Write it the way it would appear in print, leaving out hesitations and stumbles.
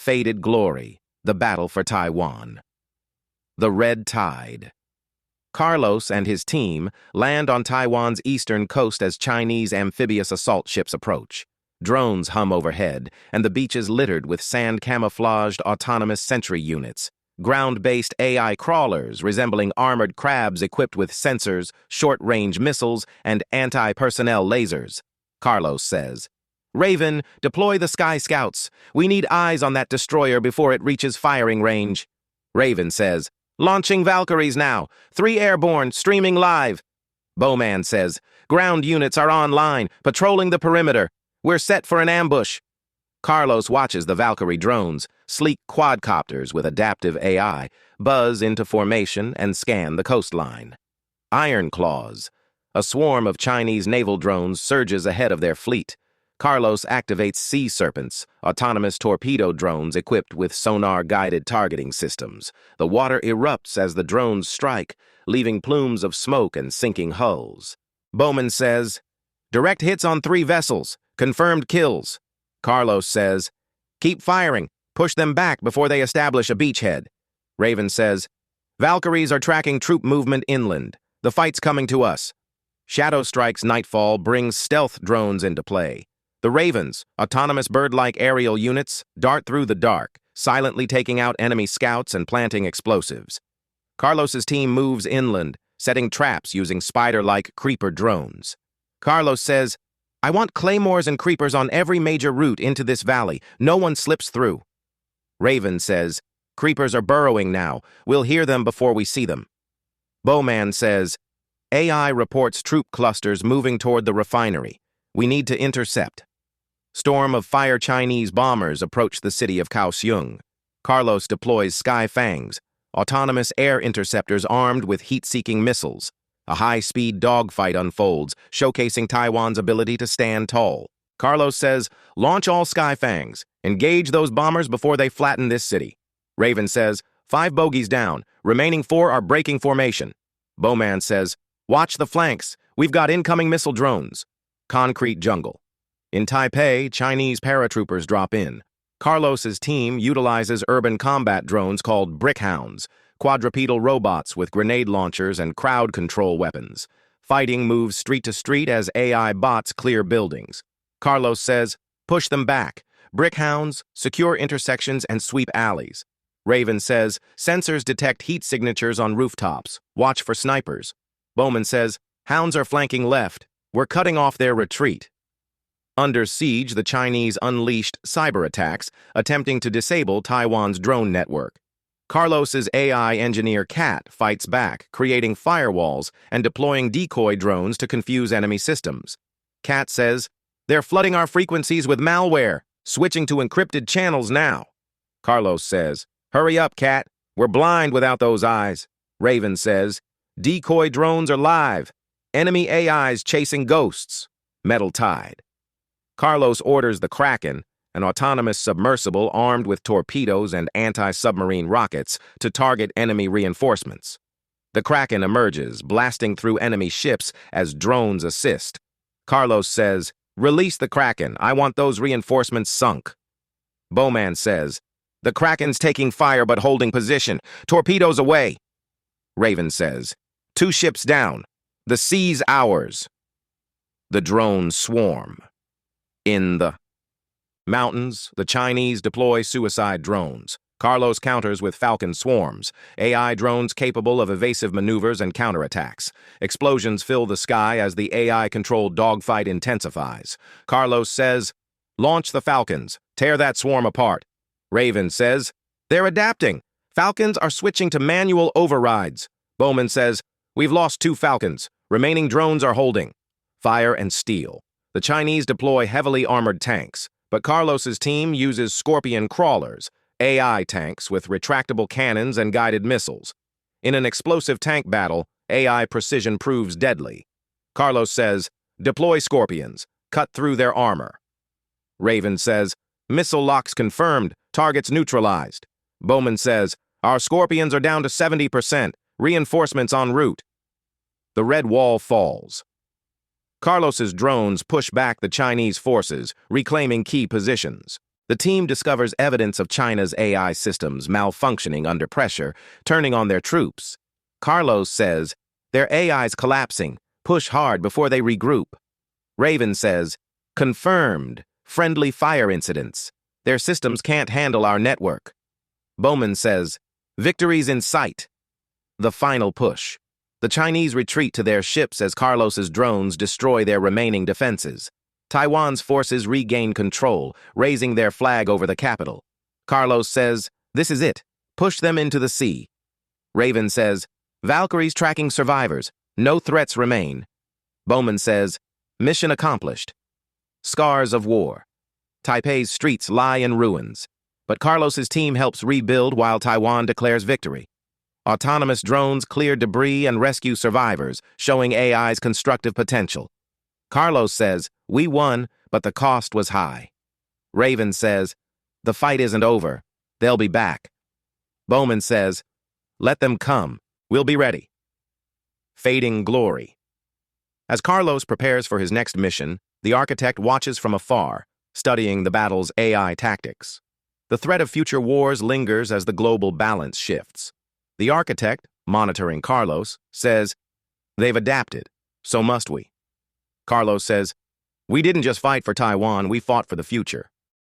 faded glory, the battle for Taiwan. The Red Tide. Carlos and his team land on Taiwan's eastern coast as Chinese amphibious assault ships approach. Drones hum overhead, and the beach is littered with sand-camouflaged autonomous sentry units, ground-based AI crawlers resembling armored crabs equipped with sensors, short-range missiles, and anti-personnel lasers. Carlos says, "Raven, deploy the Sky Scouts. We need eyes on that destroyer before it reaches firing range." Raven says, "Launching Valkyries now. 3 airborne, streaming live." Bowman says, "Ground units are online, patrolling the perimeter. We're set for an ambush." Carlos watches the Valkyrie drones, sleek quadcopters with adaptive AI, buzz into formation and scan the coastline. Iron Claws. A swarm of Chinese naval drones surges ahead of their fleet. Carlos activates Sea Serpents, autonomous torpedo drones equipped with sonar-guided targeting systems. The water erupts as the drones strike, leaving plumes of smoke and sinking hulls. Bowman says, "Direct hits on 3 vessels. Confirmed kills." Carlos says, "Keep firing. Push them back before they establish a beachhead." Raven says, "Valkyries are tracking troop movement inland. The fight's coming to us." Shadow Strike's Nightfall brings stealth drones into play. The Ravens, autonomous bird-like aerial units, dart through the dark, silently taking out enemy scouts and planting explosives. Carlos's team moves inland, setting traps using spider-like creeper drones. Carlos says, "I want claymores and creepers on every major route into this valley. No one slips through." Raven says, "Creepers are burrowing now. We'll hear them before we see them." Bowman says, "AI reports troop clusters moving toward the refinery. We need to intercept." Storm of fire Chinese bombers approach the city of Kaohsiung. Carlos deploys Sky Fangs, autonomous air interceptors armed with heat-seeking missiles. A high-speed dogfight unfolds, showcasing Taiwan's ability to stand tall. Carlos says, "Launch all Sky Fangs. Engage those bombers before they flatten this city." Raven says, "5 bogies down. Remaining 4 are breaking formation." Bowman says, "Watch the flanks. We've got incoming missile drones." Concrete jungle. In Taipei, Chinese paratroopers drop in. Carlos's team utilizes urban combat drones called brickhounds, quadrupedal robots with grenade launchers and crowd control weapons. Fighting moves street to street as AI bots clear buildings. Carlos says, "Push them back. Brickhounds, secure intersections, and sweep alleys." Raven says, "Sensors detect heat signatures on rooftops. Watch for snipers." Bowman says, "Hounds are flanking left. We're cutting off their retreat." Under siege, the Chinese unleashed cyber attacks, attempting to disable Taiwan's drone network. Carlos's AI engineer Cat fights back, creating firewalls and deploying decoy drones to confuse enemy systems. Cat says, "They're flooding our frequencies with malware, switching to encrypted channels now." Carlos says, "Hurry up, Cat. We're blind without those eyes." Raven says, "Decoy drones are live. Enemy AIs chasing ghosts." Metal Tide. Carlos orders the Kraken, an autonomous submersible armed with torpedoes and anti-submarine rockets, to target enemy reinforcements. The Kraken emerges, blasting through enemy ships as drones assist. Carlos says, "Release the Kraken. I want those reinforcements sunk." Bowman says, "The Kraken's taking fire but holding position. Torpedoes away." Raven says, "2 ships down. The sea's ours." The drones swarm. In the mountains, the Chinese deploy suicide drones. Carlos counters with Falcon swarms, AI drones capable of evasive maneuvers and counterattacks. Explosions fill the sky as the AI-controlled dogfight intensifies. Carlos says, "Launch the Falcons. Tear that swarm apart." Raven says, "They're adapting. Falcons are switching to manual overrides." Bowman says, "We've lost 2 Falcons. Remaining drones are holding." Fire and steel. The Chinese deploy heavily armored tanks, but Carlos's team uses Scorpion crawlers, AI tanks with retractable cannons and guided missiles. In an explosive tank battle, AI precision proves deadly. Carlos says, "Deploy Scorpions. Cut through their armor." Raven says, "Missile locks confirmed. Targets neutralized." Bowman says, "Our Scorpions are down to 70%. Reinforcements en route." The Red Wall falls. Carlos's drones push back the Chinese forces, reclaiming key positions. The team discovers evidence of China's AI systems malfunctioning under pressure, turning on their troops. Carlos says, their AI's collapsing. Push hard before they regroup. Raven says, confirmed. Friendly fire incidents. Their systems can't handle our network. Bowman says, victory's in sight. The final push. The Chinese retreat to their ships as Carlos's drones destroy their remaining defenses. Taiwan's forces regain control, raising their flag over the capital. Carlos says, this is it. Push them into the sea. Raven says, Valkyries tracking survivors. No threats remain. Bowman says, mission accomplished. Scars of war. Taipei's streets lie in ruins, but Carlos's team helps rebuild while Taiwan declares victory. Autonomous drones clear debris and rescue survivors, showing AI's constructive potential. Carlos says, we won, but the cost was high. Raven says, the fight isn't over. They'll be back. Bowman says, let them come. We'll be ready. Fading glory. As Carlos prepares for his next mission, the architect watches from afar, studying the battle's AI tactics. The threat of future wars lingers as the global balance shifts. The architect, monitoring Carlos, says, they've adapted, so must we. Carlos says, we didn't just fight for Taiwan, we fought for the future.